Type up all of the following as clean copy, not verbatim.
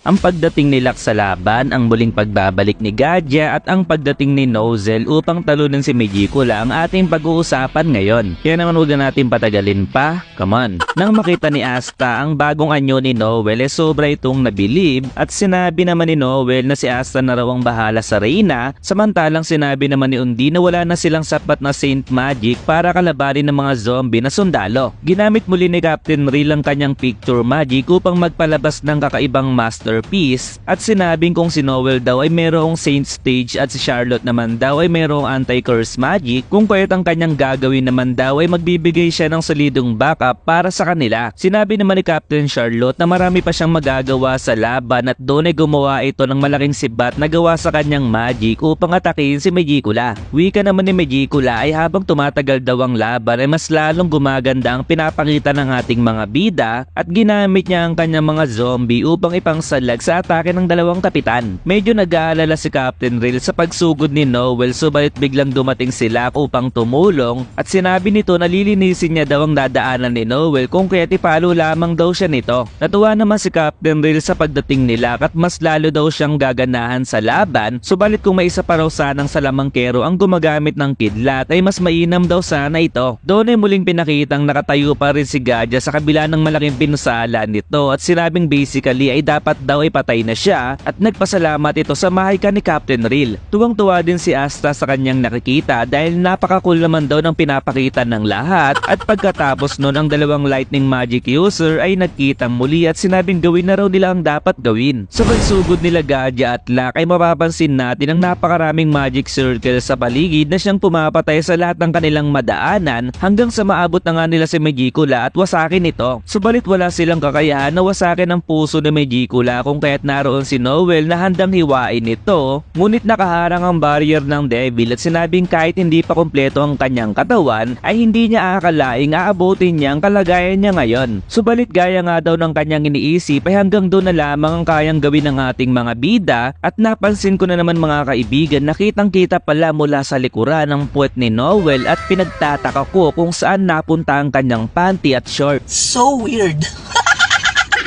Ang pagdating ni Locke sa laban, ang muling pagbabalik ni Gadya at ang pagdating ni Nozel upang talunin si Megicula ang ating pag-uusapan ngayon. Kaya naman huwag na natin patagalin pa, come on. Nang makita ni Asta ang bagong anyo ni Noel sobra itong nabilib at sinabi naman ni Noel na si Asta na raw ang bahala sa Reyna, samantalang sinabi naman ni Undi na wala na silang sapat na Saint Magic para kalabanin ng mga zombie na sundalo. Ginamit muli ni Captain Real ang kanyang picture magic upang magpalabas ng kakaibang masterpiece at sinabing kung si Noel daw ay mayroong Saint Stage at si Charlotte naman daw ay mayroong anti-curse magic, kung kaya't ang kanyang gagawin naman daw ay magbibigay siya ng solidong backup para sa kanila. Sinabi naman ni Captain Charlotte na marami pa siyang magagawa sa laban at doon ay gumawa ito ng malaking sibat na gawa sa kanyang magic upang atakin si Megicula. Wika naman ni Megicula ay habang tumatagal daw ang laban ay mas lalong gumaganda ang pinapakita ng ating mga bida at ginamit niya ang kanyang mga zombie upang ipangsalag sa atake ng dalawang kapitan. Medyo nag-aalala si Captain Real sa pagsugod ni Noel subalit biglang dumating sila upang tumulong at sinabi nito na lilinisin niya daw ang dadaanan ni Noel kung kaya't ipalo lamang daw siya nito. Natuwa naman si Captain Real sa pagdating nila at mas lalo daw siyang gaganahan sa laban, subalit kung may isa pa raw sanang salamangkero ang gumagamit ng kidlat ay mas mainam daw sana ito. Doon ay muling pinakitang nakatayo pa rin si Gadya sa kabila ng malaking pinusala nito at sinabing basically ay dapat daw ay patay na siya at nagpasalamat ito sa mahika ni Captain Real. Tuwang-tuwa din si Asta sa kanyang nakikita dahil napaka-cool naman daw ng pinapakita ng lahat at pagkatapos nun ang dalawang lightning magic user ay nagkita muli at sinabing gawin na raw nila ang dapat gawin. Sa pagsugod nila Gadya at Locke ay mapapansin natin ang napakaraming magic circle sa paligid na siyang pumapatay sa lahat ng kanilang madaanan hanggang sa maabot na nga nila si Megicula at wasakin ito. Subalit wala silang kakayahan na wasakin ang puso ni Megicula kung kaya't naroon si Noel na handang hiwain ito, ngunit nakaharang ang barrier ng Devil at sinabing kahit hindi pa kumpleto ang kanyang katawan ay hindi niya akalaing aabutin niya ang kalagayan niya ngayon. Subalit gaya nga daw ng kanyang iniisip ay hanggang doon na lamang ang kayang gawin ng ating mga bida at napansin ko na naman mga kaibigan na kitang kita pala mula sa likuran ng puwet ni Noel at pinagtataka ko kung saan napunta ang kanyang panty at short. So weird.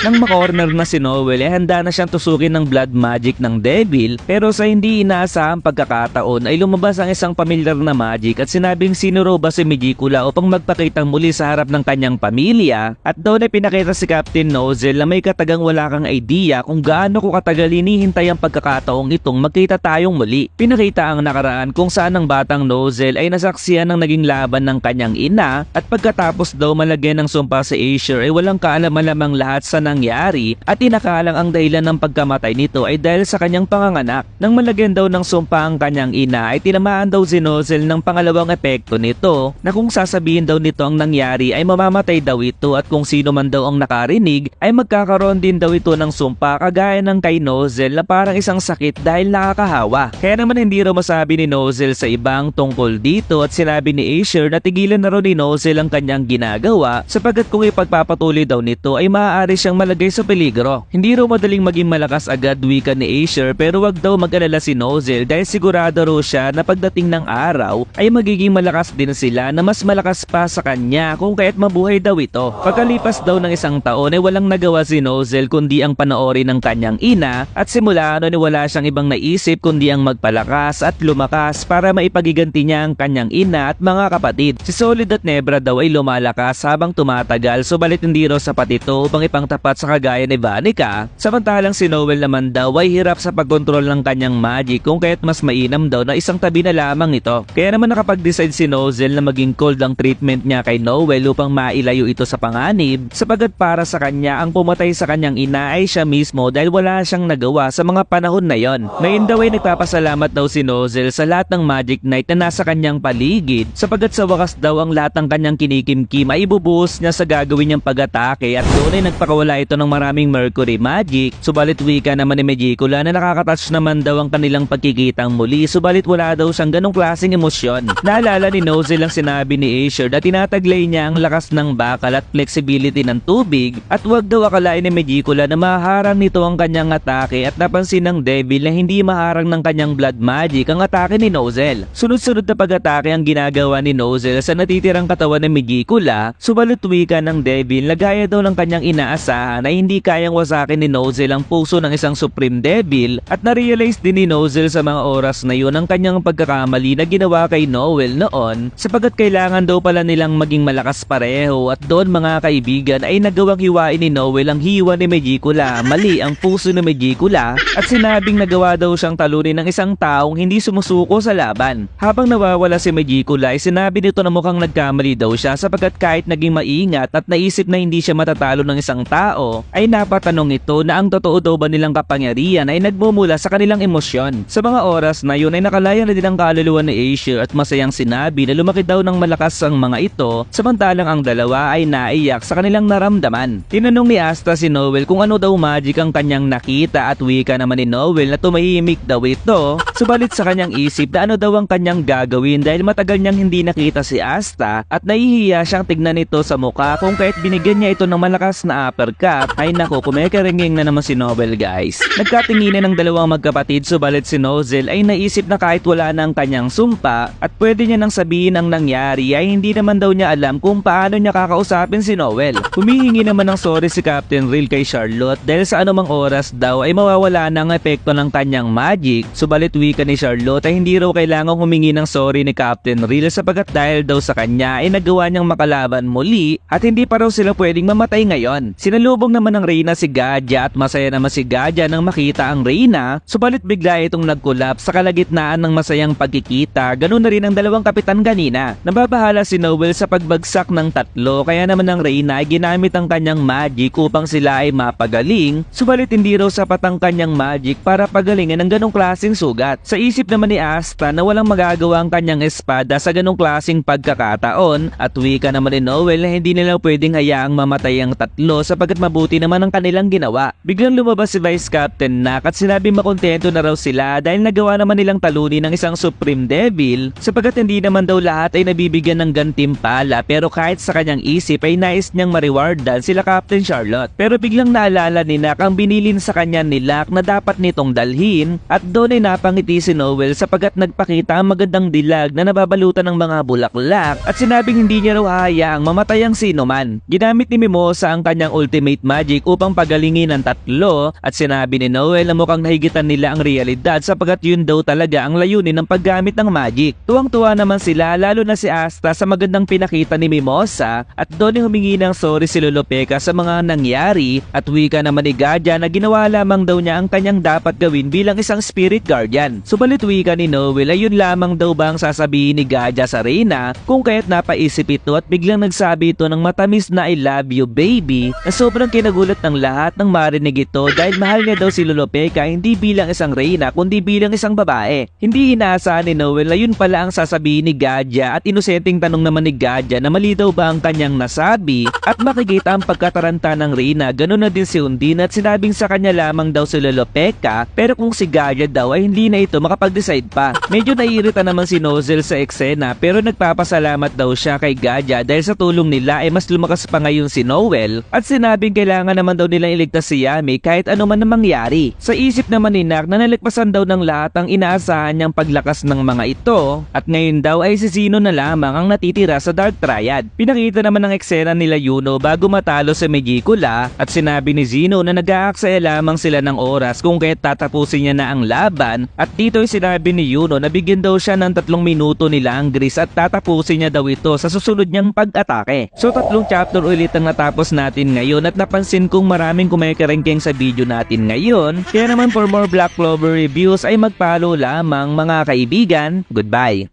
Nang makorner na si Noel ay handa na siyang tusukin ng blood magic ng Devil, pero sa hindi inaasahang pagkakataon ay lumabas ang isang pamilyar na magic at sinabing sino raw ba si Megicula upang magpakitang muli sa harap ng kanyang pamilya at doon ay pinakita si Captain Nozel na may katagang wala kang idea kung gaano ko katagal hinihintay ang pagkakataong itong magkita tayong muli. Pinakita ang nakaraan kung saan ang batang Nozel ay nasaksihan ng naging laban ng kanyang ina at pagkatapos daw malagyan ng sumpa si Asher ay walang kaalaman-lamang lahat sa nangyari at inakalang ang dahilan ng pagkamatay nito ay dahil sa kanyang panganganak. Nang malagyan daw ng sumpa ang kanyang ina ay tinamaan daw si Nozel ng pangalawang epekto nito na kung sasabihin daw nito ang nangyari ay mamamatay daw ito at kung sino man daw ang nakarinig ay magkakaroon din daw ito ng sumpa kagaya ng kay Nozel na parang isang sakit dahil nakakahawa. Kaya naman hindi raw masabi ni Nozel sa ibang tungkol dito at sinabi ni Asher na tigilan na raw ni Nozel ang kanyang ginagawa sapagkat kung ipagpapatuloy daw nito ay maaari siyang malagay sa peligro. Hindi raw madaling maging malakas agad wika ni Asher pero wag daw mag-alala si Nozel dahil sigurado raw siya na pagdating ng araw ay magiging malakas din sila na mas malakas pa sa kanya kung kaya't mabuhay daw ito. Pagkalipas daw ng isang taon ay walang nagawa si Nozel kundi ang panoorin ng kanyang ina at simula noon ay wala siyang ibang naisip kundi ang magpalakas at lumakas para maipagiganti niya ang kanyang ina at mga kapatid. Si Solid at Nebra daw ay lumalakas habang tumatagal subalit hindi raw sapat ito upang ipangtapat sa kagaya ni Vanica, samantalang si Noel naman daw ay hirap sa pagkontrol ng kanyang magic kung kaya't mas mainam daw na isang tabi na lamang ito. Kaya naman nakapag-decide si Nozel na maging cold ang treatment niya kay Noel upang mailayo ito sa panganib sapagat para sa kanya ang pumatay sa kanyang ina ay siya mismo dahil wala siyang nagawa sa mga panahon na yon. Ngayon daw ay nagpapasalamat daw si Nozel sa lahat ng Magic Knight na nasa kanyang paligid sapagat sa wakas daw ang lahat ng kanyang kinikimkim ay ibubuhos niya sa gagawin niyang pag-atake at doon ay nagpakawala ito ng maraming Mercury Magic. Subalit wika naman ni Megicula na nakakatouch naman daw ang kanilang pagkikitang muli subalit wala daw siyang ganong klaseng emosyon. Naalala ni Nozel ang sinabi ni Asher na tinataglay niya ang lakas ng bakal at flexibility ng tubig at wag daw akalain ni Megicula na maharang nito ang kanyang atake at napansin ng Devil na hindi maharang ng kanyang blood magic ang atake ni Nozel. Sunod-sunod na pag-atake ang ginagawa ni Nozel sa natitirang katawan ni Megicula subalit wika ng Devil na gaya daw ng kanyang inaasahan inaasahan ay hindi kayang wasakin ni Nozel ang puso ng isang Supreme Devil at na-realize din ni Nozel sa mga oras na yun ang kanyang pagkakamali na ginawa kay Noel noon sapagkat kailangan daw pala nilang maging malakas pareho at doon mga kaibigan ay nagawang hiwain ni Noel ang hiwa ni Megicula. Mali ang puso ni Megicula at sinabing nagawa daw siyang talunin ng isang taong hindi sumusuko sa laban. Habang nawawala si Megicula ay sinabi nito na mukhang nagkamali daw siya sapagkat kahit naging maingat at naisip na hindi siya matatalo ng isang tao ay napatanong ito na ang totoo daw ba nilang kapangyarihan ay nagmumula sa kanilang emosyon. Sa mga oras na yun ay nakalaya na din ang kaluluwa ni Aesir at masayang sinabi na lumaki daw ng malakas ang mga ito samantalang ang dalawa ay naiyak sa kanilang naramdaman. Tinanong ni Asta si Noel kung ano daw magic ang kanyang nakita at wika naman ni Noel na tumahimik daw ito subalit sa kanyang isip na ano daw ang kanyang gagawin dahil matagal niyang hindi nakita si Asta at nahihiya siyang tignan ito sa muka kung kahit binigyan niya ito ng malakas na uppercut ay naku kumikaringing na naman si Noel guys. Nagkatinginan ng dalawang magkapatid subalit si Nozel ay naisip na kahit wala na ang kanyang sumpa at pwede niya nang sabihin ang nangyari ay hindi naman daw niya alam kung paano niya kakausapin si Noel. Humihingi naman ng sorry si Captain Real kay Charlotte dahil sa anumang oras daw ay mawawala na ang epekto ng kanyang magic subalit wika ni Charlotte ay hindi raw kailangang humingi ng sorry ni Captain Real sapagkat dahil daw sa kanya ay nagawa niyang makalaban muli at hindi pa raw sila pwedeng mamatay ngayon. Sinalubong naman ng Reyna si Gadja at masaya naman si Gadja nang makita ang Reyna subalit bigla itong nag-collapse sa kalagitnaan ng masayang pagkikita. Ganun na rin ang dalawang kapitan kanina. Nababahala si Noel sa pagbagsak ng tatlo kaya naman ang Reyna ay ginamit ang kanyang magic upang sila ay mapagaling subalit hindi raw sapat ang kanyang magic para pagalingin ang ganong klaseng sugat. Sa isip naman ni Asta na walang magagawa ang kanyang espada sa ganong klaseng pagkakataon at wika naman ni Noel na hindi nila pwedeng hayaang mamatay ang tatlo sapagkat mabuti naman ang kanilang ginawa. Biglang lumabas si Vice Captain Nak at sinabi makontento na raw sila dahil nagawa naman nilang talunin ng isang Supreme Devil sapagkat hindi naman daw lahat ay nabibigyan ng gantimpala pero kahit sa kanyang isip ay nais niyang ma-rewardan sila Captain Charlotte. Pero biglang naalala ni Nak ang binilin sa kanya ni Lack na dapat nitong dalhin at doon ay napangiti si Noel sapagkat nagpakita ang magandang dilag na nababalutan ng mga bulaklak at sinabing hindi niya raw hayaang mamatay ang sino man. Ginamit ni Mimosa ang kanyang ultimate magic upang pagalingin ang tatlo at sinabi ni Noel na mukhang nahigitan nila ang realidad sapagkat yun daw talaga ang layunin ng paggamit ng magic. Tuwang-tuwa naman sila lalo na si Asta sa magandang pinakita ni Mimosa at doon ay humingi ng sorry si Lolopeka sa mga nangyari at wika naman ni Gadja na ginawa lamang daw niya ang kanyang dapat gawin bilang isang spirit guardian. Subalit wika ni Noel ay yun lamang daw ba ang sasabihin ni Gadja sa Reyna kung kaya't napaisip ito at biglang nagsabi ito ng matamis na I love you baby na sobrang kinagulat ng lahat ng marinig ito dahil mahal niya daw si Lolopeka hindi bilang isang Reyna kundi bilang isang babae. Hindi inaasahan ni Noel na yun pala ang sasabihin ni Gadja at inosenteng tanong naman ni Gadja na mali daw ba ang kanyang nasabi at makikita ang pagkataranta ng Reyna. Ganun na din si Undine at sinabing sa kanya lamang daw si Lolopeka pero kung si Gadja daw ay hindi na ito makapag-decide pa. Medyo naiirita naman si Nozel sa eksena pero nagpapasalamat daw siya kay Gadja dahil sa tulong nila ay mas lumakas pa ngayon si Noel at sinabing kailangan naman daw nilang iligtas si Yami kahit ano man na mangyari. Sa isip naman ni Nak na naligpasan daw ng lahat ang inaasahan niyang paglakas ng mga ito at ngayon daw ay si Zeno na lamang ang natitira sa Dark Triad. Pinakita naman ang eksena nila Yuno bago matalo si Megicula at sinabi ni Zeno na nag-aaksaya lamang sila ng oras kung kaya't tatapusin niya na ang laban at dito ay sinabi ni Yuno na bigyan daw siya ng 3 minuto nila ang Gris at tatapusin niya daw ito sa susunod niyang pag-atake. So 3 chapter ulit ang natapos natin ngayon at napansin kong maraming kumikarengkeng sa video natin ngayon. Kaya naman for more Black Clover reviews ay mag-follow lamang mga kaibigan. Goodbye!